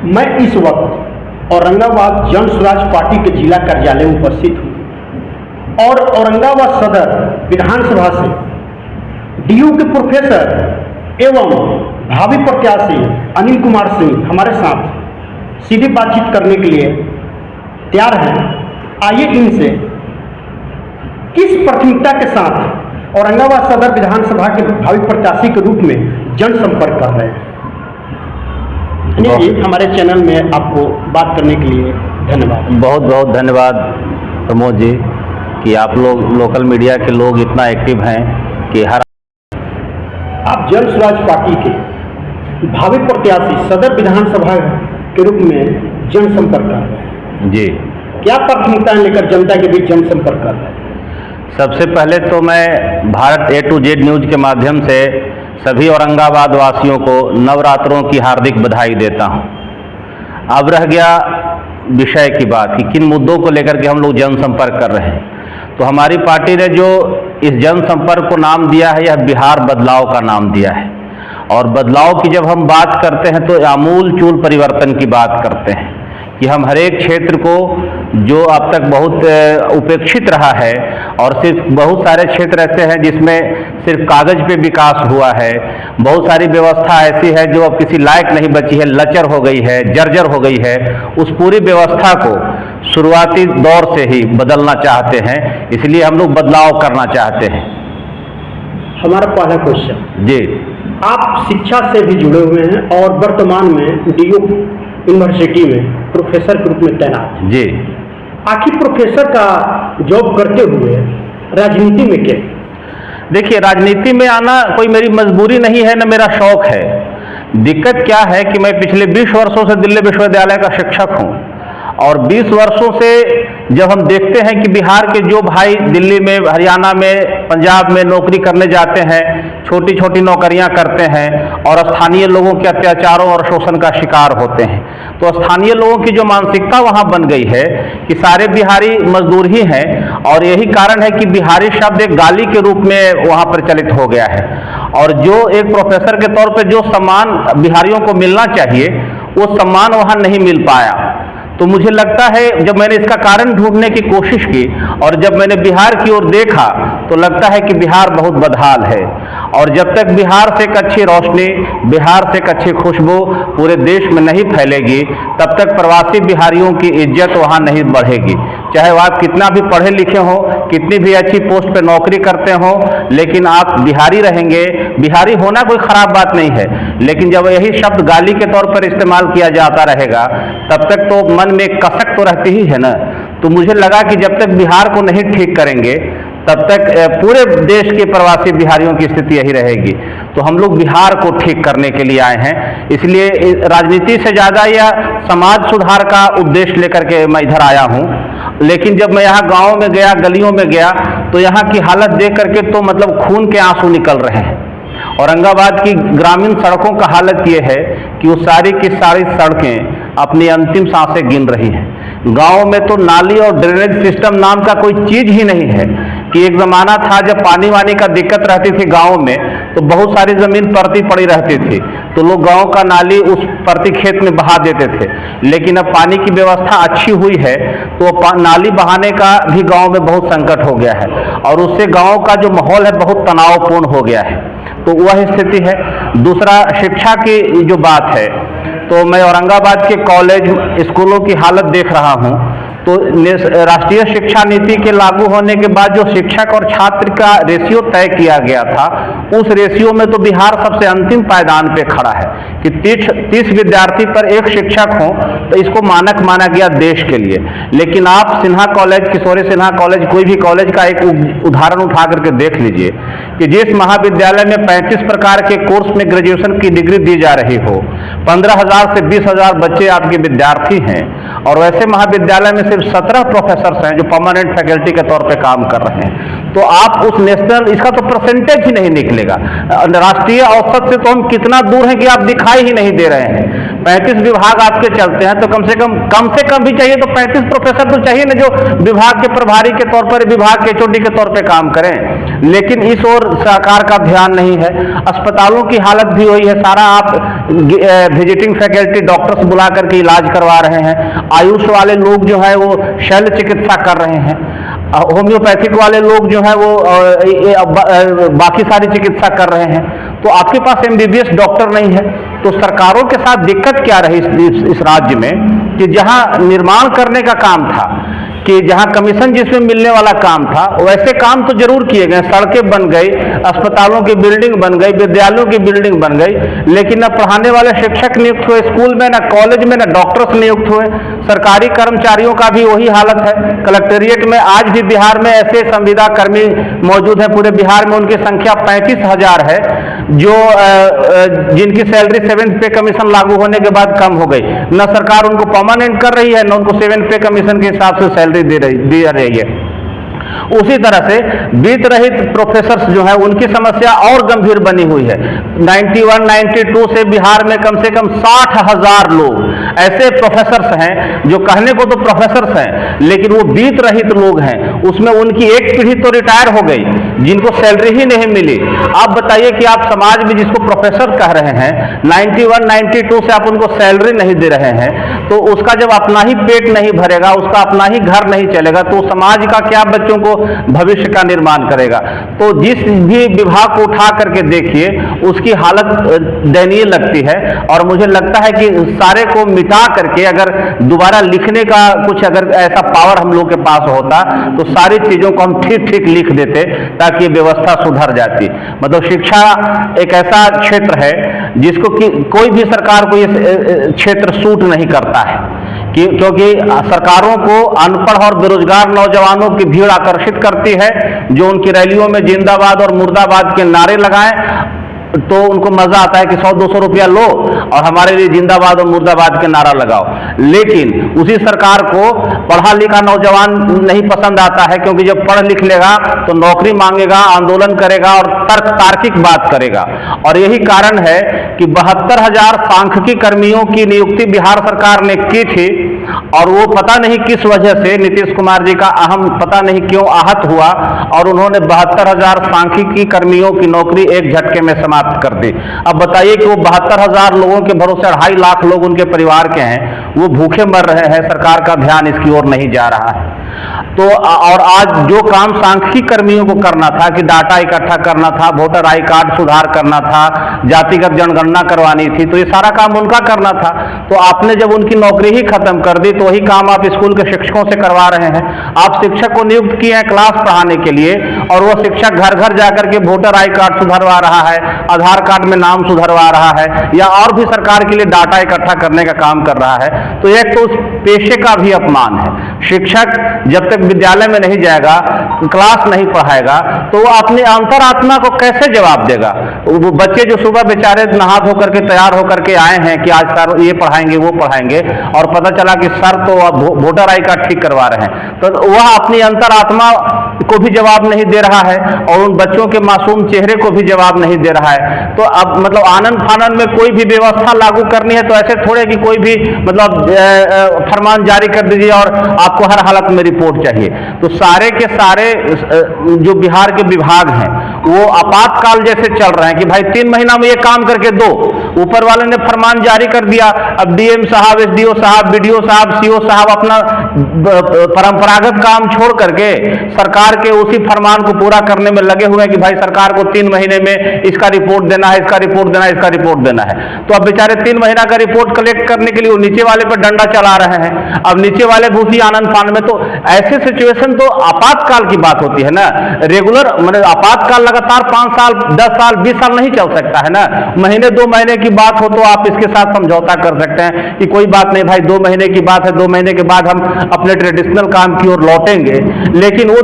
मैं इस वक्त औरंगाबाद जन स्वराज पार्टी के जिला कार्यालय में उपस्थित हूँ और औरंगाबाद सदर विधानसभा से डीयू के प्रोफेसर एवं भावी प्रत्याशी अनिल कुमार सिंह हमारे साथ सीधी बातचीत करने के लिए तैयार हैं। आइए इनसे किस प्राथमिकता के साथ औरंगाबाद सदर विधानसभा के भावी प्रत्याशी के रूप में जनसंपर्क कर रहे हैं। अनिल जी, हमारे चैनल में आपको बात करने के लिए धन्यवाद। बहुत बहुत धन्यवाद प्रमोद जी कि आप लोग लोकल मीडिया के लोग इतना एक्टिव हैं कि हर आप जन स्वराज पार्टी के भावी प्रत्याशी सदर विधानसभा के रूप में जनसंपर्क कर रहे हैं। जी, क्या प्राथमिकताएं लेकर जनता के बीच जनसंपर्क कर रहे हैं? सबसे पहले तो मैं Bharat A to Z news के माध्यम से सभी औरंगाबाद वासियों को नवरात्रों की हार्दिक बधाई देता हूं। अब रह गया विषय की बात कि किन मुद्दों को लेकर के हम लोग जनसंपर्क कर रहे हैं, तो हमारी पार्टी ने जो इस जनसंपर्क को नाम दिया है यह बिहार बदलाव का नाम दिया है। और बदलाव की जब हम बात करते हैं तो आमूल चूल परिवर्तन की बात करते हैं कि हम हर एक क्षेत्र को जो अब तक बहुत उपेक्षित रहा है और सिर्फ बहुत सारे क्षेत्र ऐसे हैं जिसमें सिर्फ कागज पे विकास हुआ है, बहुत सारी व्यवस्था ऐसी है जो अब किसी लायक नहीं बची है, लचर हो गई है, जर्जर हो गई है, उस पूरी व्यवस्था को शुरुआती दौर से ही बदलना चाहते हैं। इसलिए हम लोग बदलाव करना चाहते हैं। हमारा पहला क्वेश्चन जी, आप शिक्षा से भी जुड़े हुए हैं और वर्तमान में डीयू यूनिवर्सिटी में प्रोफेसर के रूप में तैनात हैं। जी, आखिर प्रोफेसर का जॉब करते हुए राजनीति में क्या? देखिए, राजनीति में आना कोई मेरी मजबूरी नहीं है, न मेरा शौक है। दिक्कत क्या है कि मैं पिछले 20 वर्षों से दिल्ली विश्वविद्यालय का शिक्षक हूँ और 20 वर्षों से जब हम देखते हैं कि बिहार के जो भाई दिल्ली में, हरियाणा में, पंजाब में नौकरी करने जाते हैं, छोटी छोटी नौकरियां करते हैं और स्थानीय लोगों के अत्याचारों और शोषण का शिकार होते हैं, तो स्थानीय लोगों की जो मानसिकता वहां बन गई है कि सारे बिहारी मजदूर ही हैं और यही कारण है कि बिहारी शब्द एक गाली के रूप में वहां प्रचलित हो गया है। और जो एक प्रोफेसर के तौर पर जो सम्मान बिहारियों को मिलना चाहिए वो सम्मान वहां नहीं मिल पाया। तो मुझे लगता है जब मैंने इसका कारण ढूंढने की कोशिश की और जब मैंने बिहार की ओर देखा तो लगता है कि बिहार बहुत बदहाल है और जब तक बिहार से एक अच्छी रोशनी, बिहार से एक अच्छी खुशबू पूरे देश में नहीं फैलेगी तब तक प्रवासी बिहारियों की इज्जत वहाँ नहीं बढ़ेगी। चाहे वो आप कितना भी पढ़े लिखे हों, कितनी भी अच्छी पोस्ट पे नौकरी करते हों, लेकिन आप बिहारी रहेंगे। बिहारी होना कोई खराब बात नहीं है, लेकिन जब यही शब्द गाली के तौर पर इस्तेमाल किया जाता रहेगा तब तक तो मन में कसक तो रहती ही है ना। तो मुझे लगा कि जब तक बिहार को नहीं ठीक करेंगे तब तक पूरे देश के प्रवासी बिहारियों की स्थिति यही रहेगी। तो हम लोग बिहार को ठीक करने के लिए आए हैं, इसलिए राजनीति से ज़्यादा या समाज सुधार का उद्देश्य लेकर के मैं इधर आया हूँ। लेकिन जब मैं यहाँ गाँव में गया, गलियों में गया, तो यहाँ की हालत देख करके तो मतलब खून के आंसू निकल रहे हैं। औरंगाबाद की ग्रामीण सड़कों का हालत ये है कि वो सारी की सारी सड़कें अपनी अंतिम सांसें गिन रही हैं। गांव में तो नाली और ड्रेनेज सिस्टम नाम का कोई चीज ही नहीं है कि एक ज़माना था जब पानी वानी का दिक्कत रहती थी गांव में तो बहुत सारी ज़मीन परती पड़ी रहती थी, तो लोग गांव का नाली उस परती खेत में बहा देते थे। लेकिन अब पानी की व्यवस्था अच्छी हुई है तो नाली बहाने का भी गांव में बहुत संकट हो गया है और उससे गांव का जो माहौल है बहुत तनावपूर्ण हो गया है। तो वह स्थिति है। दूसरा, शिक्षा की जो बात है, तो मैं औरंगाबाद के कॉलेज स्कूलों की हालत देख रहा हूँ। तो राष्ट्रीय शिक्षा नीति के लागू होने के बाद जो शिक्षक और छात्र का रेशियो तय किया गया था उस रेशियो में तो बिहार सबसे अंतिम पायदान पे खड़ा है कि 30 विद्यार्थी पर एक शिक्षक हो, तो इसको मानक माना गया देश के लिए। लेकिन आप सिन्हा कॉलेज, किशोरी सिन्हा कॉलेज, कोई भी कॉलेज का एक उदाहरण उठा करके देख लीजिए कि जिस महाविद्यालय में 35 प्रकार के कोर्स में ग्रेजुएशन की डिग्री दी जा रही हो, 15,000 से 20,000 बच्चे आपके विद्यार्थी हैं और वैसे महाविद्यालय में 17 प्रोफेसर हैं जो परमानेंट फैकल्टी के तौर पे काम कर रहे हैं। तो आप उस नेशनल, इसका तो परसेंटेज ही नहीं निकलेगा। राष्ट्रीय औसत से तो हम कितना दूर हैं कि आप दिखाई ही नहीं दे रहे हैं। 35 विभाग आपके चलते हैं तो कम से कम भी चाहिए तो 35 प्रोफेसर तो चाहिए ना जो विभाग के प्रभारी के तौर पर, विभाग के HOD के तौर पर काम करें। लेकिन इस ओर सरकार का ध्यान नहीं है। अस्पतालों की हालत भी वही है। सारा आप विजिटिंग फैकल्टी डॉक्टर्स बुला करके इलाज करवा रहे हैं, आयुष वाले लोग जो है वो शल्य चिकित्सा कर रहे हैं, होम्योपैथिक वाले लोग जो है वो बाकी सारी चिकित्सा कर रहे हैं। तो आपके पास एमबीबीएस डॉक्टर नहीं है। तो सरकारों के साथ दिक्कत क्या रही इस राज्य में कि जहां निर्माण करने का काम था, कि जहां कमीशन जिसमें मिलने वाला काम था, वैसे काम तो जरूर किए गए, सड़कें बन गई, अस्पतालों की बिल्डिंग बन गई, विद्यालयों की बिल्डिंग बन गई, लेकिन न पढ़ाने वाले शिक्षक नियुक्त हुए स्कूल में, न कॉलेज में, न डॉक्टर्स नियुक्त हुए। सरकारी कर्मचारियों का भी वही हालत है। कलेक्टेरिएट में आज भी बिहार में ऐसे संविदा कर्मी मौजूद हैं, पूरे बिहार में उनकी संख्या 35,000 है, जो जिनकी सैलरी 7th पे कमीशन लागू होने के बाद कम हो गई। न सरकार उनको परमानेंट कर रही है, न उनको 7th पे कमीशन के हिसाब से सैलरी दे रही है। उसी तरह से वित्त रहित प्रोफेसर्स जो है उनकी समस्या और गंभीर बनी हुई है। 91-92 से बिहार में कम से कम 60,000 लोग ऐसे प्रोफेसर्स हैं जो कहने को तो प्रोफेसर्स हैं, लेकिन वो वित्त रहित लोग हैं। उसमें उनकी एक पीढ़ी तो रिटायर हो गई, जिनको सैलरी ही नहीं मिली। आप बताइए कि आप समाज में जिसको प्रोफेसर कह रहे हैं, 91-92 से आप उनको सैलरी नहीं दे रहे हैं, तो उसका जब अपना ही पेट नहीं भरेगा, उसका अपना ही घर नहीं चलेगा, तो समाज का क्या बच्चों को भविष्य का निर्माण करेगा। तो जिस भी विभाग को उठा करके देखिए उसकी हालत दयनीय लगती है। और मुझे लगता है कि सारे को मिटा करके अगर दोबारा लिखने का कुछ अगर ऐसा पावर हम लोग के पास होता तो सारी चीजों को हम ठीक ठीक लिख देते ताकि व्यवस्था सुधर जाती। मतलब शिक्षा एक ऐसा क्षेत्र है जिसको कि कोई भी सरकार को ये क्षेत्र सूट नहीं करता है, क्योंकि सरकारों को अनपढ़ और बेरोजगार नौजवानों की भीड़ आकर्षित करती है, जो उनकी रैलियों में जिंदाबाद और मुर्दाबाद के नारे लगाएं तो उनको मजा आता है कि 100-200 रुपया लो और हमारे लिए जिंदाबाद और मुर्दाबाद के नारा लगाओ। लेकिन उसी सरकार को पढ़ा लिखा नौजवान नहीं पसंद आता है, क्योंकि जब पढ़ लिख लेगा तो नौकरी मांगेगा, आंदोलन करेगा और तार्किक बात करेगा। और यही कारण है कि 72,000 सांख्यिकी कर्मियों की नियुक्ति बिहार सरकार ने की थी, और वो पता नहीं किस वजह से नीतीश कुमार जी का अहम पता नहीं क्यों आहत हुआ और उन्होंने 72,000 सांख्यिकी कर्मियों की नौकरी एक झटके में समाप्त कर दी। अब बताइए कि वो 72,000 लोगों के भरोसे 2.5 लाख लोग उनके परिवार के हैं, वो भूखे मर रहे हैं, सरकार का ध्यान इसकी ओर नहीं जा रहा है। तो और आज जो काम सांख्यिकी कर्मियों को करना था कि डाटा इकट्ठा करना था, वोटर आई कार्ड सुधार करना था, जातिगत जनगणना करवानी थी, तो ये सारा काम उनका करना था। तो आपने जब उनकी नौकरी ही खत्म कर दी तो वही काम आप स्कूल के शिक्षकों से करवा रहे हैं। आप शिक्षक को नियुक्त किए हैं क्लास पढ़ाने के लिए, और वो शिक्षक घर घर जाकर के वोटर आई कार्ड सुधरवा रहा है, आधार कार्ड में नाम सुधरवा रहा है, या और भी सरकार के लिए डाटा इकट्ठा करने का काम कर रहा है। तो एक तो उस पेशे का भी अपमान है। शिक्षक जब तक विद्यालय में नहीं जाएगा, क्लास नहीं पढ़ाएगा, तो वो अपनी अंतरात्मा को कैसे जवाब देगा। वो बच्चे जो सुबह बेचारे नहा धो करके तैयार होकर के आए हैं कि आज सर ये पढ़ाएंगे वो पढ़ाएंगे, और पता चला कि सर तो वोटर आई कार्ड ठीक करवा रहे हैं, तो वह अपनी अंतरात्मा को भी जवाब नहीं दे रहा है और उन बच्चों के मासूम चेहरे को भी जवाब नहीं दे रहा है। तो अब मतलब आनंद फानन में कोई भी व्यवस्था लागू करनी है तो ऐसे थोड़े कि कोई भी मतलब फरमान जारी कर दीजिए और आपको हर हालत में रिपोर्ट चाहिए। तो सारे के सारे जो बिहार के विभाग हैं वो आपातकाल जैसे चल रहे हैं कि भाई 3 महीना में ये काम करके दो। ऊपर वाले ने फरमान जारी कर दिया, अब डीएम साहब, एसडीओ साहब, बीडीओ साहब, सीओ साहब अपना परंपरागत काम छोड़ करके सरकार के उसी फरमान को पूरा करने में लगे हुए हैं कि भाई सरकार को 3 महीने में इसका रिपोर्ट देना है, इसका रिपोर्ट देना है, इसका रिपोर्ट देना है। तो अब बेचारे 3 महीना का रिपोर्ट कलेक्ट करने के लिए वो नीचे वाले पर डंडा चला रहे हैं। अब नीचे वाले भूसी आनंद फान में, तो ऐसे सिचुएशन तो आपातकाल की बात होती है ना। रेगुलर मतलब आपातकाल लगातार 5 साल, 10 साल, 20 साल नहीं चल सकता है ना। महीने 2 महीने की बात हो तो आप इसके साथ समझौता कर सकते हैं कि कोई बात नहीं भाई, 2 महीने की बात है, 2 महीने के बाद हम अपने ट्रेडिशनल काम की ओर लौटेंगे। लेकिन वो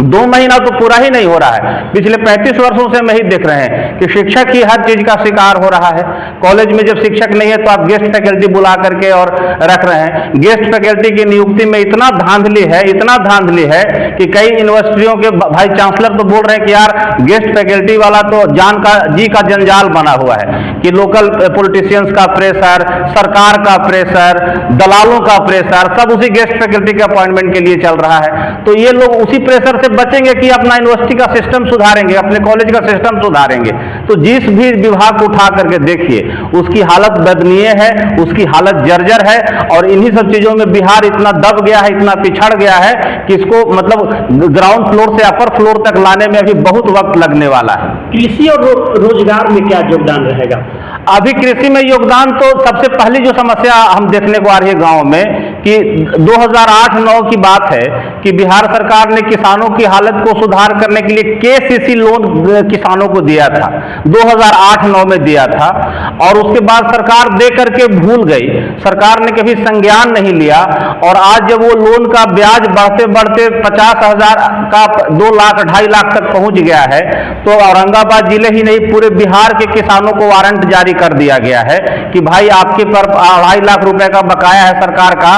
2 महीना तो पूरा ही नहीं हो रहा है। पिछले 35 वर्षों से हम यही देख रहे हैं कि शिक्षक ही हर चीज का शिकार हो रहा है। कॉलेज में जब शिक्षक नहीं है तो आप गेस्ट फैकल्टी बुला करके और रख रहे हैं। गेस्ट फैकल्टी की नियुक्ति में इतना धांधली है, इतना धांधली है कि कई यूनिवर्सिटियों के भाई चांसलर तो बोल रहे हैं कि यार गेस्ट फैकल्टी वाला तो जी का जंजाल बना हुआ है कि लोकल पॉलिटिशियंस का प्रेशर, सरकार का प्रेशर, दलालों का प्रेशर, सब उसी गेस्ट फैकल्टी के अपॉइंटमेंट के लिए चल रहा है। तो ये लोग उसी प्रेशर से बचेंगे कि अपना यूनिवर्सिटी का सिस्टम सुधारेंगे, अपने कॉलेज का सिस्टम सुधारेंगे। तो जिस भी विभाग को उठा करके देखिए उसकी हालत दयनीय है, उसकी हालत जर्जर है। और इन्हीं सब चीजों में बिहार इतना दब गया है, इतना पिछड़ गया है कि इसको मतलब ग्राउंड फ्लोर से अपर फ्लोर तक लाने में अभी बहुत वक्त लगने वाला है। कृषि और रोजगार में क्या योगदान रहेगा? अभी कृषि में योगदान तो सबसे पहली जो समस्या हम देखने को आ रही है गांव में कि 2008-9 की बात है कि बिहार सरकार ने किसानों की हालत को सुधार करने के लिए केसीसी लोन किसानों को दिया था, 2008-9 में दिया था। और उसके बाद सरकार दे करके भूल गई, सरकार ने कभी संज्ञान नहीं लिया। और आज जब वो लोन का ब्याज बढ़ते बढ़ते 50,000 का 2 लाख 2.5 लाख तक पहुंच गया है, तो औरंगाबाद जिले ही नहीं पूरे बिहार के किसानों को वारंट जारी कर दिया गया है कि भाई आपके पर 2.5 लाख रुपए का बकाया है सरकार का,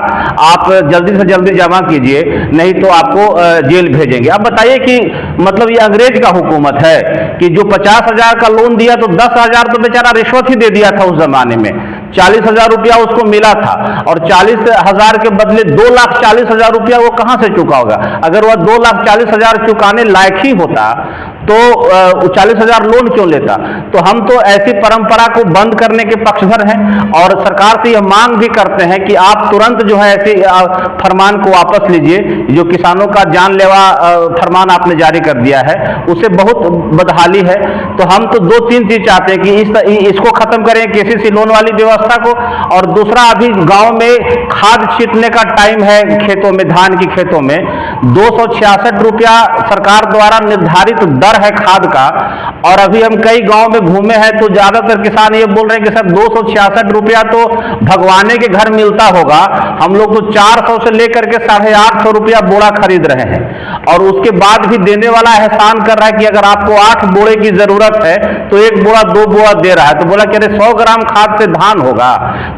आप जल्दी से जल्दी जमा कीजिए, नहीं तो आपको जेल भेजेंगे। अब बताइए कि मतलब ये अंग्रेज का हुकूमत है कि जो 50,000 का लोन दिया तो 10,000 तो बेचारा रिश्वत ही दे दिया था उस जमाने में, 40,000 रुपया उसको मिला था। और 40,000 के बदले 2,40,000 रुपया वो कहां से चुका होगा? अगर वह 2,40,000 चुकाने लायक ही होता तो 40,000 लोन क्यों लेता? तो हम तो ऐसी परंपरा को बंद करने के पक्षधर हैं और सरकार से यह मांग भी करते हैं कि आप तुरंत जो है ऐसे फरमान को वापस लीजिए। जो किसानों का जानलेवा फरमान आपने जारी कर दिया है उससे बहुत बदहाली है। तो हम तो 2-3 चीज चाहते हैं कि इसको खत्म करें, केसीसी लोन वाली व्यवस्था को। और दूसरा, अभी गांव में खाद छींटने का टाइम है खेतों में, धान की खेतों में 266 रुपया सरकार द्वारा निर्धारित दर है खाद का। और अभी हम कई गांव में घूमे हैं तो ज्यादातर किसान ये बोल रहे हैं कि सर 266 रुपया तो भगवाने के घर मिलता होगा, हम लोग तो 400 से लेकर के 850 रुपया बोरा खरीद रहे हैं। और उसके बाद भी देने वाला एहसान कर रहा है कि अगर आपको 8 बोरे की जरूरत है तो 1 बोरा 2 बोरा दे रहा है। तो बोला कि अरे 100 ग्राम खाद से धान होगा।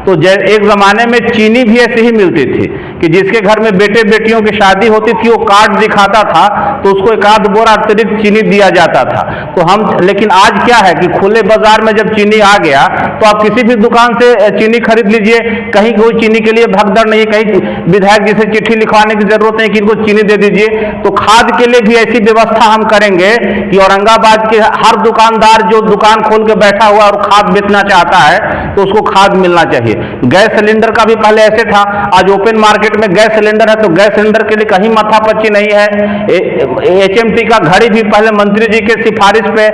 तो एक जमाने में चीनी भी ऐसे ही मिलती थी कि जिसके घर में बेटे बेटियों की शादी होती थी वो कार्ड दिखाता था तो उसको 1 बोरा अतिरिक्त चीनी दिया जाता था। तो हम, लेकिन आज क्या है कि खुले बाजार में जब चीनी आ गया तो आप किसी भी दुकान से चीनी खरीद लीजिए, कहीं कोई चीनी के लिए भगदड़ नहीं, कहीं विधायक जी से चिट्ठी लिखवाने की जरूरत नहीं कि इनको चीनी दे दीजिए। तो खाद के लिए भी ऐसी व्यवस्था हम करेंगे कि औरंगाबाद के हर दुकानदार जो दुकान खोल के बैठा हुआ और खाद बेचना चाहता है तो उसको खाद मिलना चाहिए। गैस सिलेंडर का भी पहले ऐसे था, आज ओपन मार्केट में गैस सिलेंडर है तो गैस सिलेंडर के लिए कहीं माथापच्ची नहीं है। HMT का घड़ी भी पहले मंत्री जी के सिफारिश पे,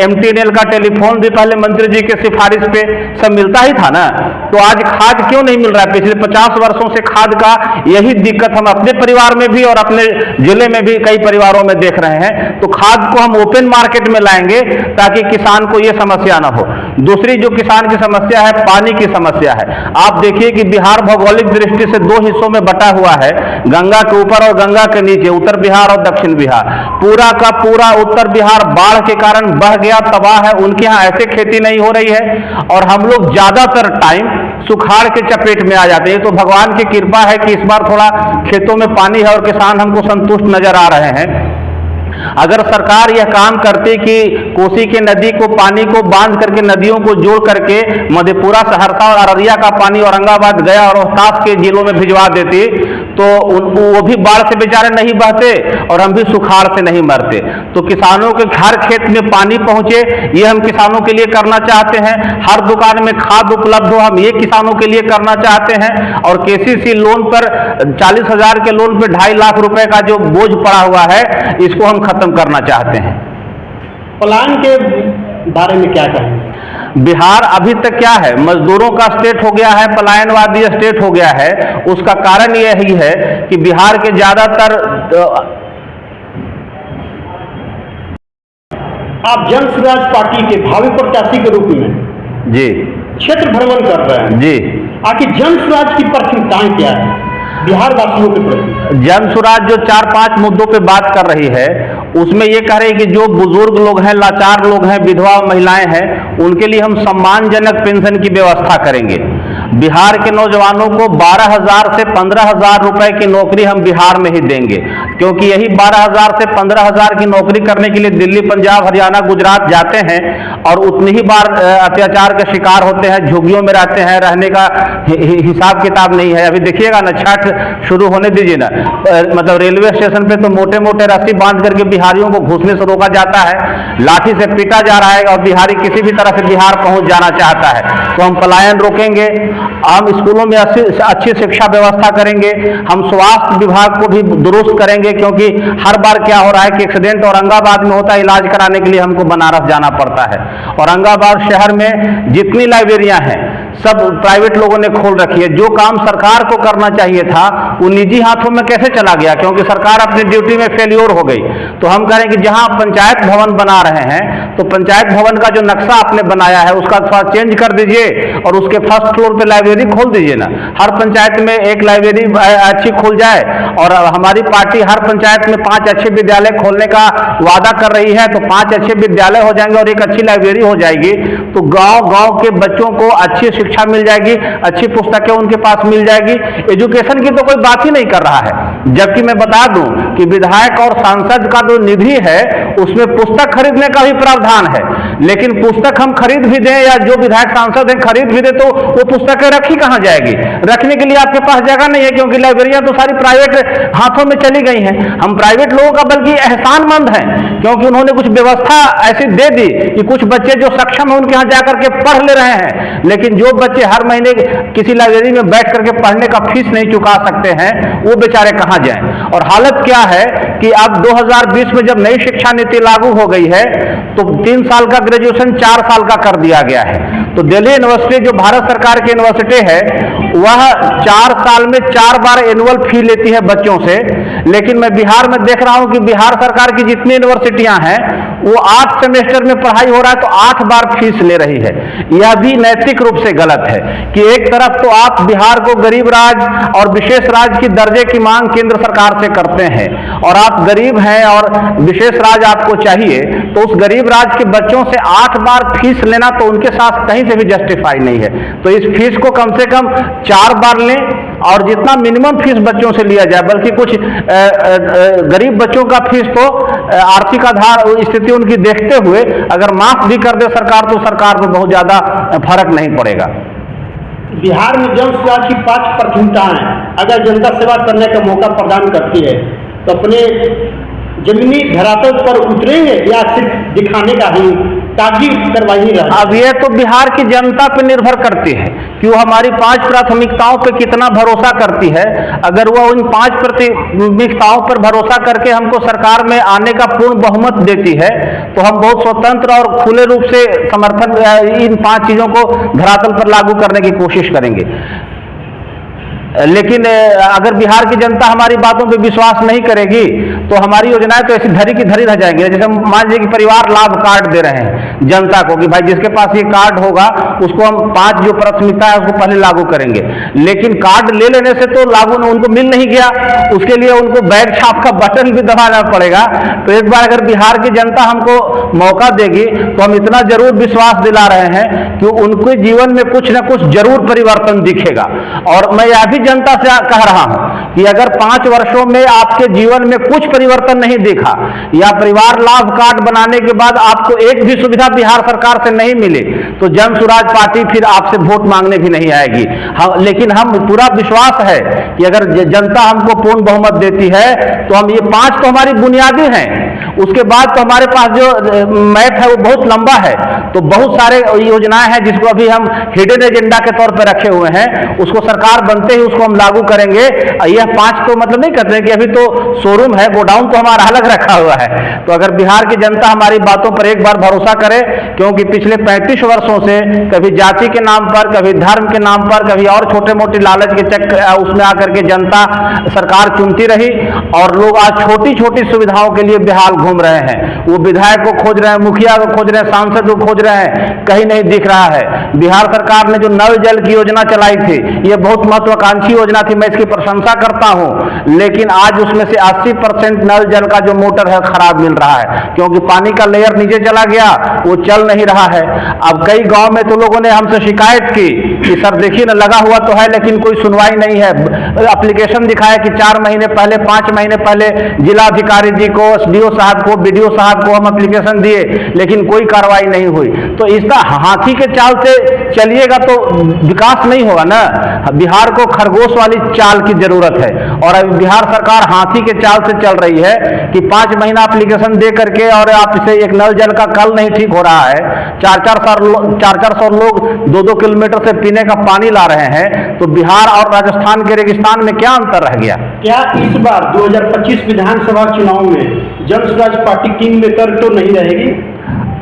MTNL का टेलीफोन भी पहले मंत्री जी के सिफारिश पे सब मिलता ही था ना। तो आज खाद क्यों नहीं मिल रहा है? पिछले 50 वर्षों से खाद का यही दिक्कत हम अपने परिवार में भी और अपने जिले में भी कई परिवारों में देख रहे हैं। तो खाद को हम ओपन मार्केट में लाएंगे ताकि किसान को यह समस्या ना हो। दूसरी जो किसान की समस्या है, पानी की समस्या है। आप देखिए कि बिहार भौगोलिक दृष्टि से 2 हिस्सों में बटा हुआ है, गंगा के ऊपर और गंगा के नीचे, उत्तर बिहार और दक्षिण बिहार। पूरा का पूरा उत्तर बिहार बाढ़ के कारण बह गया, तबाह है। उनके यहाँ ऐसे खेती नहीं हो रही है और हम लोग ज्यादातर टाइम सुखाड़ के चपेट में आ जाते हैं। तो भगवान की कृपा है कि इस बार थोड़ा खेतों में पानी है और किसान हमको संतुष्ट नजर आ रहे हैं। अगर सरकार यह काम करती कि कोसी के नदी को, पानी को बांध करके, नदियों को जोड़ करके मधेपुरा, सहरसा और अररिया का पानी औरंगाबाद, गया और रोहतास के जिलों में भिजवा देती तो वो भी बाढ़ से बेचारे नहीं बहते और हम भी सुखाड़ से नहीं मरते। तो किसानों के हर खेत में पानी पहुंचे, ये हम किसानों के लिए करना चाहते हैं। हर दुकान में खाद उपलब्ध हो, हम ये किसानों के लिए करना चाहते हैं। और केसीसी लोन पर 40,000 के लोन पर 2.5 लाख रुपए का जो बोझ पड़ा हुआ है, इसको हम खत्म करना चाहते हैं। पलायन के बारे में क्या कहेंगे? बिहार अभी तक क्या है, मजदूरों का स्टेट हो गया है, पलायनवादी स्टेट हो गया है। उसका कारण यही है कि बिहार के ज्यादातर, आप जन स्वराज पार्टी के भावी प्रत्याशी के रूप में जी क्षेत्र भ्रमण कर रहे हैं जी, आखिर जन स्वराज की प्राथमिकताएं क्या है बिहार वासियों के प्रति? जन स्वराज जो 4-5 मुद्दों पे बात कर रही है उसमें ये कह रही है कि जो बुजुर्ग लोग हैं, लाचार लोग हैं, विधवा महिलाएं हैं, उनके लिए हम सम्मानजनक पेंशन की व्यवस्था करेंगे। बिहार के नौजवानों को 12,000 से 15,000 रुपए की नौकरी हम बिहार में ही देंगे, क्योंकि यही 12,000 से 15,000 की नौकरी करने के लिए दिल्ली, पंजाब, हरियाणा, गुजरात जाते हैं और उतनी ही बार अत्याचार के शिकार होते हैं, झुग्गियों में रहते हैं, रहने का हिसाब किताब नहीं है। अभी देखिएगा ना, छठ शुरू होने दीजिए ना, मतलब रेलवे स्टेशन पे तो मोटे मोटे रस्सी बांध करके बिहारियों को घुसने से रोका जाता है, लाठी से पीटा जा रहा है और बिहारी किसी भी तरह से बिहार पहुंच जाना चाहता है। तो हम पलायन रोकेंगे, हम स्कूलों में अच्छी शिक्षा व्यवस्था करेंगे, हम स्वास्थ्य विभाग को भी दुरुस्त करेंगे, क्योंकि हर बार क्या हो रहा है कि एक्सीडेंट औरंगाबाद में होता है, इलाज कराने के लिए हमको बनारस जाना पड़ता है। औरंगाबाद शहर में जितनी लाइब्रेरियां हैं सब प्राइवेट लोगों ने खोल रखी है। जो काम सरकार को करना चाहिए था वो निजी हाथों में कैसे चला गया, क्योंकि सरकार अपनी ड्यूटी में फेल्योर हो गई। तो हम कह रहे हैं कि जहां पंचायत भवन बना रहे हैं तो पंचायत भवन का जो नक्शा आपने बनाया है उसका थोड़ा चेंज कर दीजिए और उसके फर्स्ट फ्लोर पे लाइब्रेरी खोल दीजिए ना। हर पंचायत में एक लाइब्रेरी अच्छी खुल जाए, और हमारी पार्टी हर पंचायत में 5 अच्छे विद्यालय खोलने का वादा कर रही है, तो 5 अच्छे विद्यालय हो जाएंगे और एक अच्छी लाइब्रेरी हो जाएगी, तो गांव गांव के बच्चों को अच्छी शिक्षा मिल जाएगी, अच्छी पुस्तकें उनके पास मिल जाएगी। एजुकेशन की तो कोई बात ही नहीं कर रहा है, जबकि मैं बता दूं कि विधायक और सांसद का जो निधि है उसमें पुस्तक खरीदने का भी प्रावधान है, लेकिन पुस्तक हम खरीद भी दें या जो विधायक सांसद हैं खरीद भी दे, तो वो पुस्तकें रखी कहां जाएगी? रखने के लिए आपके पास जगह नहीं है, क्योंकि लाइब्रेरियां तो सारी प्राइवेट हाथों में चली गई हैं। हम प्राइवेट लोगों का बल्कि एहसानमंद हैं, क्योंकि उन्होंने कुछ व्यवस्था ऐसी दे दी कि कुछ बच्चे जो सक्षम है उनके यहाँ जाकर के पढ़ ले रहे हैं, लेकिन जो बच्चे हर महीने किसी लाइब्रेरी में बैठ करके पढ़ने का फीस नहीं चुका सकते हैं वो बेचारे कहां जाएं। और हालत क्या है कि अब 2020 में जब नई शिक्षा नीति लागू हो गई है तो 3 साल का ग्रेजुएशन 4 साल का कर दिया गया है। तो दिल्ली यूनिवर्सिटी जो भारत सरकार की यूनिवर्सिटी है वह 4 साल में 4 बार एनुअल फी लेती है बच्चों से, लेकिन मैं बिहार में देख रहा हूं कि बिहार सरकार की जितनी यूनिवर्सिटियां हैं वो 8 सेमेस्टर में पढ़ाई हो रहा है तो 8 बार फीस ले रही है। यह भी नैतिक रूप से गलत है कि एक तरफ तो आप बिहार को गरीब राज्य और विशेष राज्य की दर्जे की मांग केंद्र सरकार से करते हैं, और आप गरीब हैं और विशेष राज्य आपको चाहिए, तो उस गरीब राज्य के बच्चों से 8 बार फीस लेना तो उनके साथ कहीं से भी जस्टिफाई नहीं है। तो इस फीस को कम से कम 4 बार लें और जितना मिनिमम फीस बच्चों से लिया जाए, बल्कि कुछ गरीब बच्चों का फीस तो आर्थिक आधार स्थिति उनकी देखते हुए अगर माफ भी कर दे सरकार तो सरकार को बहुत ज्यादा फर्क नहीं पड़ेगा। बिहार में जन सेवा की 5 प्राथमिकताएं अगर जनता सेवा करने का मौका प्रदान करती है तो अपने जमीनी धरातल पर उतरेंगे या सिर्फ दिखाने का ही ताकि करवाई रहा? अब यह तो बिहार की जनता पर निर्भर करती है कि वो हमारी 5 प्राथमिकताओं पर कितना भरोसा करती है। अगर वो उन 5 प्राथमिकताओं पर भरोसा करके हमको सरकार में आने का पूर्ण बहुमत देती है तो हम बहुत स्वतंत्र और खुले रूप से समर्थन इन 5 चीजों को धरातल पर लागू करने की कोशिश करेंगे। लेकिन अगर बिहार की जनता हमारी बातों पे विश्वास नहीं करेगी तो हमारी योजनाएं तो ऐसी धरी की धरी रह जाएंगी। जैसे मान लीजिए कि परिवार लाभ कार्ड दे रहे हैं जनता को कि भाई जिसके पास ये कार्ड होगा उसको हम 5 जो प्राथमिकता है उसको पहले लागू करेंगे, लेकिन कार्ड ले लेने से तो लागू उनको मिल नहीं गया, उसके लिए उनको बैग छाप का बटन भी दबाना पड़ेगा। तो एक बार अगर बिहार की जनता हमको मौका देगी तो हम इतना जरूर विश्वास दिला रहे हैं कि उनके जीवन में कुछ न कुछ जरूर परिवर्तन दिखेगा। और मैं यह भी जनता से कह रहा हूं कि अगर 5 वर्षों में आपके जीवन में कुछ परिवर्तन नहीं दिखा या परिवार लाभ कार्ड बनाने के बाद आपको एक भी सुविधा बिहार सरकार से नहीं मिली तो जन स्वराज पार्टी फिर आपसे वोट मांगने भी नहीं आएगी। लेकिन हम पूरा विश्वास है कि अगर जनता हमको पूर्ण बहुमत देती है तो हम ये 5 तो हमारी बुनियादी हैं, उसके बाद तो हमारे पास जो मैथ है वो बहुत लंबा है, तो बहुत सारे योजनाएं हैं जिसको अभी हम हिडन एजेंडा के तौर पर रखे हुए हैं, उसको सरकार बनते ही उसको हम लागू करेंगे। यह 5 तो मतलब नहीं कहते कि अभी तो शोरूम है, गोडाउन तो हमारा अलग रखा हुआ है। तो अगर बिहार की जनता हमारी बातों पर एक बार भरोसा करे, क्योंकि पिछले 35 वर्षों से कभी जाति के नाम पर, कभी धर्म के नाम पर, कभी और छोटे मोटे लालच के चक्कर उसमें आकर के जनता सरकार चुनती रही और लोग आज छोटी छोटी सुविधाओं के लिए बेहाल घूम रहे हैं, वो विधायक को खोज रहे हैं, मुखिया को खोज रहे हैं, सांसद को खोज रहे हैं, कहीं नहीं दिख रहा है। बिहार सरकार ने जो नल जल की योजना चलाई थी, ये बहुत महत्वाकांक्षी योजना थी, मैं इसकी प्रशंसा करता हूं, लेकिन आज उसमें से 80% नल जल का जो मोटर है खराब मिल रहा है, क्योंकि पानी का लेयर नीचे चला गया, वो चल नहीं रहा है। अब कई गांव में तो लोगों ने हमसे शिकायत की कि सर देखिए ना, लगा हुआ तो है लेकिन कोई सुनवाई नहीं है। एप्लीकेशन दिखाया कि 4 महीने पहले, 5 महीने पहले जिलाधिकारी जी को, एसडीओ साहब को, बीडीओ साहब को हम एप्लीकेशन दिए, लेकिन कोई कार्रवाई नहीं हुई। तो इसका हाथी के चाल से चलिएगा तो विकास नहीं होगा ना। बिहार को खरगोश वाली चाल की जरूरत है, और अभी बिहार सरकार हाथी के चाल से चल रही है कि 5 महीना एप्लीकेशन दे करके और आप इसे एक नल जल का कल नहीं ठीक हो रहा है, 400 लोग 2-2 किलोमीटर से पीने का पानी ला रहे हैं, तो बिहार और राजस्थान के रेगिस्तान में क्या अंतर रह गया? क्या इस बार 2025 विधानसभा चुनाव में जनसुराज पार्टी किंग मेकर तो नहीं रहेगी?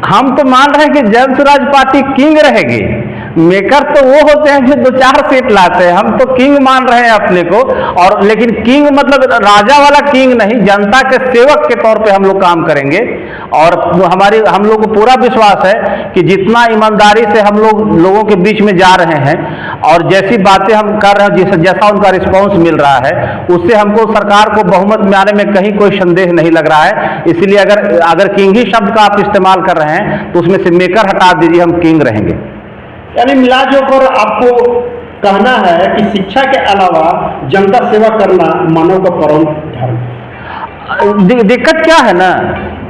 हम तो मान रहे हैं कि जनसुराज पार्टी किंग रहेगी। मेकर तो वो होते हैं जो 2-4 सीट लाते हैं, हम तो किंग मान रहे हैं अपने को। और लेकिन किंग मतलब राजा वाला किंग नहीं, जनता के सेवक के तौर पे हम लोग काम करेंगे। और हम लोग को पूरा विश्वास है कि जितना ईमानदारी से हम लोगों के बीच में जा रहे हैं और जैसी बातें हम कर रहे हैं, जैसा उनका रिस्पॉन्स मिल रहा है, उससे हमको सरकार को बहुमत में आने में कहीं कोई संदेह नहीं लग रहा है। इसलिए अगर किंग ही शब्द का आप इस्तेमाल कर रहे हैं तो उसमें से मेकर हटा दीजिए, हम किंग रहेंगे। यानी मिलाजुलकर आपको कहना है कि शिक्षा के अलावा जनता सेवा करना मानव का परम धर्म है। दिक्कत क्या है ना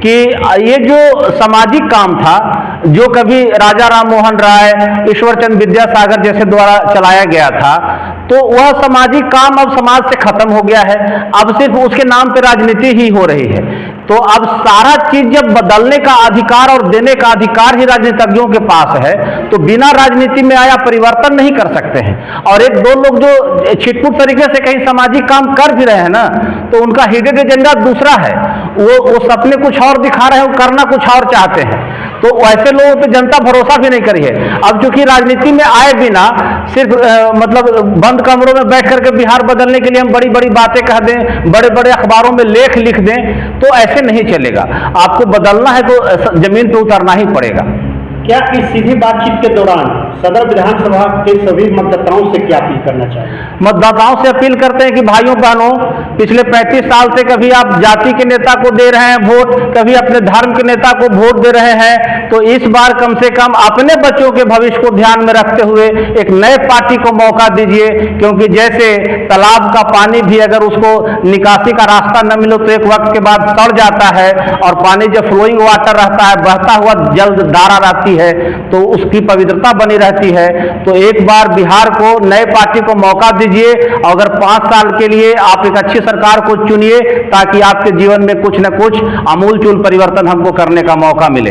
कि ये जो सामाजिक काम था, जो कभी राजा राम मोहन राय, ईश्वरचंद विद्यासागर जैसे द्वारा चलाया गया था, तो वह सामाजिक काम अब समाज से खत्म हो गया है। अब सिर्फ उसके नाम पे राजनीति ही हो रही है। तो अब सारा चीज जब बदलने का अधिकार और देने का अधिकार ही राजनीतिज्ञों के पास है, तो बिना राजनीति में आया परिवर्तन नहीं कर सकते हैं। और 1-2 लोग जो छिटपुट तरीके से कहीं सामाजिक काम कर भी रहे हैं ना, तो उनका हिडन एजेंडा दूसरा है, वो सपने कुछ और दिखा रहे हैं, वो करना कुछ और चाहते हैं। तो ऐसे लोगों पे जनता भरोसा भी नहीं करी है। अब चूंकि राजनीति में आए बिना सिर्फ मतलब बंद कमरों में बैठ करके बिहार बदलने के लिए हम बड़ी बड़ी बातें कह दें, बड़े बड़े अखबारों में लेख लिख दें, तो ऐसे नहीं चलेगा। आपको बदलना है तो जमीन पे उतरना ही पड़ेगा। क्या इस सीधी बातचीत के दौरान सदर विधानसभा के सभी मतदाताओं से क्या अपील करना चाहिए? मतदाताओं से अपील करते हैं कि भाइयों बहनों, पिछले 35 साल से कभी आप जाति के नेता को दे रहे हैं वोट, कभी अपने धर्म के नेता को वोट दे रहे हैं, तो इस बार कम से कम अपने बच्चों के भविष्य को ध्यान में रखते हुए एक नए पार्टी को मौका दीजिए। क्योंकि जैसे तालाब का पानी भी अगर उसको निकासी का रास्ता न मिले तो एक वक्त के बाद सड़ जाता है, और पानी जब फ्लोइंग वाटर रहता है, बहता हुआ जल धारा रहती है, तो उसकी पवित्रता बनी रहती है। तो एक बार बिहार को नए पार्टी को मौका दीजिए, अगर 5 साल के लिए आप एक अच्छी सरकार को चुनिए, ताकि आपके जीवन में कुछ न कुछ आमूल चूल परिवर्तन हमको करने का मौका मिले।